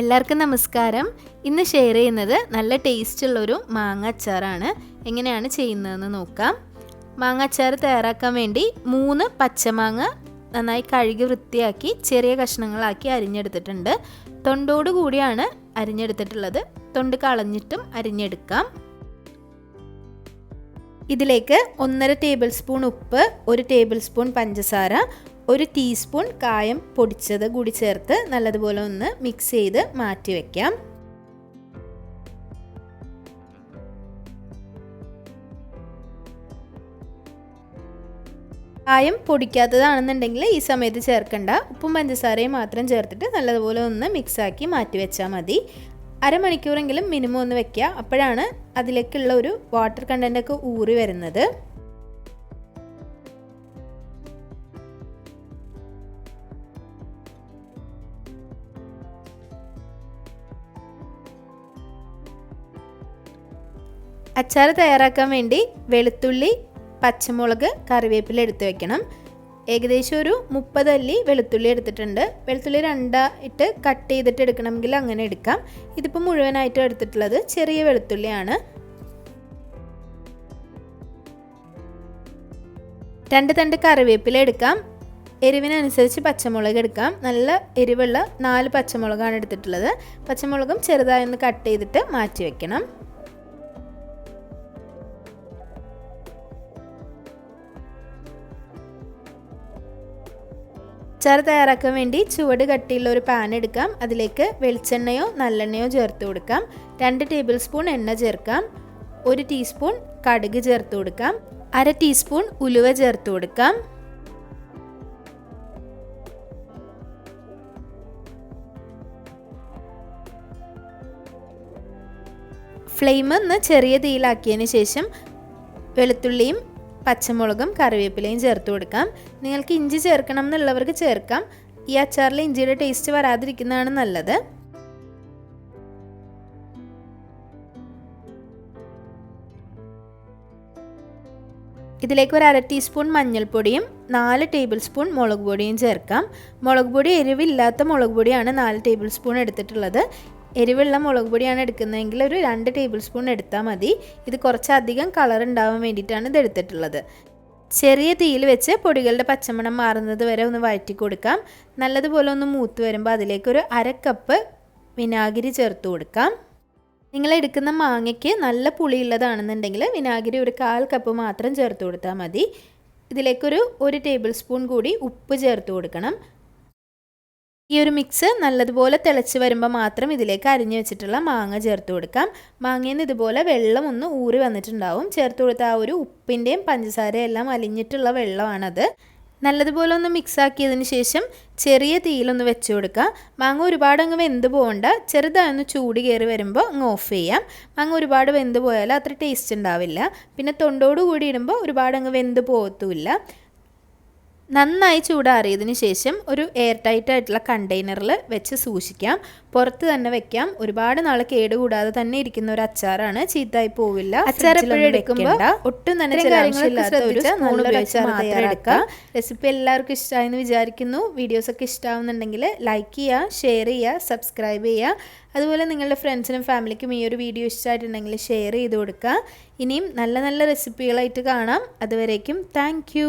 എല്ലാവർക്കും നമസ്കാരം. ഇന്ന് ഷെയർ ചെയ്യുന്നത് നല്ല ടേസ്റ്റുള്ളൊരു മാങ്ങ അച്ചാറാണ്. എങ്ങനെയാണ് ചെയ്യുന്നതെന്ന് നോക്കാം. മാങ്ങ അച്ചാർ തയ്യാറാക്കാൻ വേണ്ടി 3 പച്ചമാങ്ങ നന്നായി കഴുകി വൃത്തിയാക്കി ചെറിയ കഷ്ണങ്ങളാക്കി അരിഞ്ഞെടുത്തിട്ടുണ്ട്. തൊണ്ടോട് കൂടിയാണ് അരിഞ്ഞെടുത്തിട്ടുള്ളത്. തൊണ്ട് കളഞ്ഞിട്ടും അരിഞ്ഞെടുക്കാം. ഇതിലേക്ക് 1.5 ടേബിൾ സ്പൂൺ ഉപ്പ്, 1 ടേബിൾ സ്പൂൺ പഞ്ചസാര, 1 ടീസ്പൂൺ കായം പൊടിച്ചത് കൂടി ചേർത്ത് നല്ലതുപോലെ ഒന്ന് മിക്സ് ചെയ്ത് മാറ്റി വയ്ക്കാം. കായം പൊടിക്കാത്തതാണെന്നുണ്ടെങ്കിൽ ഈ സമയത്ത് ചേർക്കണ്ട. ഉപ്പും പഞ്ചസാരയും മാത്രം ചേർത്തിട്ട് നല്ലതുപോലെ ഒന്ന് മിക്സാക്കി മാറ്റി വെച്ചാൽ മതി. അരമണിക്കൂറെങ്കിലും മിനിമം ഒന്ന് വെക്കുക. അപ്പോഴാണ് അതിലേക്കുള്ള ഒരു വാട്ടർ കണ്ടൻ്റൊക്കെ ഊറി വരുന്നത്. അച്ചാർ തയ്യാറാക്കാൻ വേണ്ടി വെളുത്തുള്ളി, പച്ചമുളക്, കറിവേപ്പില എടുത്ത് വെക്കണം. ഏകദേശം ഒരു 30 അല്ലി വെളുത്തുള്ളി എടുത്തിട്ടുണ്ട്. വെളുത്തുള്ളി 2 കട്ട് ചെയ്തിട്ട് എടുക്കണമെങ്കിൽ അങ്ങനെ എടുക്കാം. ഇതിപ്പോൾ മുഴുവനായിട്ട് എടുത്തിട്ടുള്ളത് ചെറിയ വെളുത്തുള്ളിയാണ്. 2 തണ്ട് കറിവേപ്പില എടുക്കാം. എരിവിനനുസരിച്ച് പച്ചമുളക് എടുക്കാം. നല്ല എരിവുള്ള 4 പച്ചമുളകാണ് എടുത്തിട്ടുള്ളത്. പച്ചമുളകും ചെറുതായി ഒന്ന് കട്ട് ചെയ്തിട്ട് മാറ്റി വയ്ക്കണം. അച്ചാർ തയ്യാറാക്കാൻ വേണ്ടി ചുവട് കട്ടിയുള്ള ഒരു പാൻ എടുക്കാം. അതിലേക്ക് വെളിച്ചെണ്ണയോ നല്ലെണ്ണയോ ചേർത്ത് കൊടുക്കാം. 2 ടേബിൾ സ്പൂൺ എണ്ണ ചേർക്കാം. 1 ടീസ്പൂൺ കടുക് ചേർത്ത് കൊടുക്കാം. 1/2 ടീസ്പൂൺ ഉലുവ ചേർത്ത് കൊടുക്കാം. ഫ്ലെയിം ഒന്ന് ചെറിയ തീയിലാക്കിയതിന് ശേഷം വെളുത്തുള്ളിയും പച്ചമുളകും കറിവേപ്പിലയും ചേർത്ത് കൊടുക്കാം. നിങ്ങൾക്ക് ഇഞ്ചി ചേർക്കണം എന്നുള്ളവർക്ക് ചേർക്കാം. ഈ അച്ചാറിൽ ഇഞ്ചിയുടെ ടേസ്റ്റ് വരാതിരിക്കുന്നതാണ് നല്ലത്. ഇതിലേക്ക് 1/2 ടീസ്പൂൺ മഞ്ഞൾപ്പൊടിയും 4 ടേബിൾ സ്പൂൺ മുളക് പൊടിയും ചേർക്കാം. മുളക് പൊടി എരിവില്ലാത്ത മുളക് പൊടിയാണ് 4 ടേബിൾ സ്പൂൺ എടുത്തിട്ടുള്ളത്. എരിവുള്ള മുളക് പൊടിയാണ് എടുക്കുന്നതെങ്കിൽ ഒരു 2 ടേബിൾ സ്പൂൺ എടുത്താൽ മതി. ഇത് കുറച്ചധികം കളർ ഉണ്ടാവാൻ വേണ്ടിയിട്ടാണ് ഇത് എടുത്തിട്ടുള്ളത്. ചെറിയ തീയിൽ വെച്ച് പൊടികളുടെ പച്ചമണം മാറുന്നത് വരെ ഒന്ന് വഴറ്റി കൊടുക്കാം. നല്ലതുപോലെ ഒന്ന് മൂത്ത് വരുമ്പോൾ അതിലേക്ക് ഒരു 1/2 കപ്പ് വിനാഗിരി ചേർത്ത് കൊടുക്കാം. നിങ്ങൾ എടുക്കുന്ന മാങ്ങയ്ക്ക് നല്ല പുളിയുള്ളതാണെന്നുണ്ടെങ്കിൽ വിനാഗിരി ഒരു 1/4 കപ്പ് മാത്രം ചേർത്ത് കൊടുത്താൽ മതി. ഇതിലേക്കൊരു 1 ടേബിൾ സ്പൂൺ കൂടി ഉപ്പ് ചേർത്ത് കൊടുക്കണം. ഈ ഒരു മിക്സ് നല്ലതുപോലെ തിളച്ച് വരുമ്പോൾ മാത്രം ഇതിലേക്ക് അരിഞ്ഞു വെച്ചിട്ടുള്ള മാങ്ങ ചേർത്ത് കൊടുക്കാം. മാങ്ങയിൽ നിന്ന് ഇതുപോലെ വെള്ളം ഒന്ന് ഊറി വന്നിട്ടുണ്ടാവും. ചേർത്ത് കൊടുത്ത ആ ഒരു ഉപ്പിൻ്റെയും പഞ്ചസാരയും എല്ലാം അലിഞ്ഞിട്ടുള്ള വെള്ളമാണത്. നല്ലതുപോലെ ഒന്ന് മിക്സാക്കിയതിന് ശേഷം ചെറിയ തീയിലൊന്ന് വെച്ച് കൊടുക്കുക. മാങ്ങ ഒരുപാട് അങ്ങ് വെന്ത് പോകണ്ട. ചെറുതായൊന്ന് ചൂട് കയറി വരുമ്പോൾ അങ്ങ് ഓഫ് ചെയ്യാം. മാങ്ങ ഒരുപാട് വെന്ത് പോയാൽ അത്ര ടേസ്റ്റ് ഉണ്ടാവില്ല. പിന്നെ തൊണ്ടോട് കൂടി ഇടുമ്പോൾ ഒരുപാട് അങ്ങ് വെന്ത് പോകത്തുമില്ല. നന്നായി ചൂടാറിയതിന് ശേഷം ഒരു എയർ ടൈറ്റ് ആയിട്ടുള്ള കണ്ടെയ്നറിൽ വെച്ച് സൂക്ഷിക്കാം. പുറത്ത് തന്നെ വെക്കാം. ഒരുപാട് നാൾ കേടുകൂടാതെ തന്നെ ഇരിക്കുന്ന ഒരു അച്ചാറാണ്. ചീത്തായി പോവില്ല. അച്ചാർ എപ്പോഴും എടുക്കുമ്പോൾ ഒട്ടും തന്നെ നല്ലൊരു അച്ചാർ തയ്യാറാക്കാം. റെസിപ്പി എല്ലാവർക്കും ഇഷ്ടമായെന്ന് വിചാരിക്കുന്നു. വീഡിയോസൊക്കെ ഇഷ്ടമാവുന്നുണ്ടെങ്കിൽ ലൈക്ക് ചെയ്യുക, ഷെയർ ചെയ്യുക, സബ്സ്ക്രൈബ് ചെയ്യുക. അതുപോലെ നിങ്ങളുടെ ഫ്രണ്ട്സിനും ഫാമിലിക്കും ഈ ഒരു വീഡിയോ ഇഷ്ടമായിട്ടുണ്ടെങ്കിൽ ഷെയർ ചെയ്ത് കൊടുക്കുക. ഇനിയും നല്ല നല്ല റെസിപ്പികളായിട്ട് കാണാം. അതുവരേക്കും താങ്ക് യു.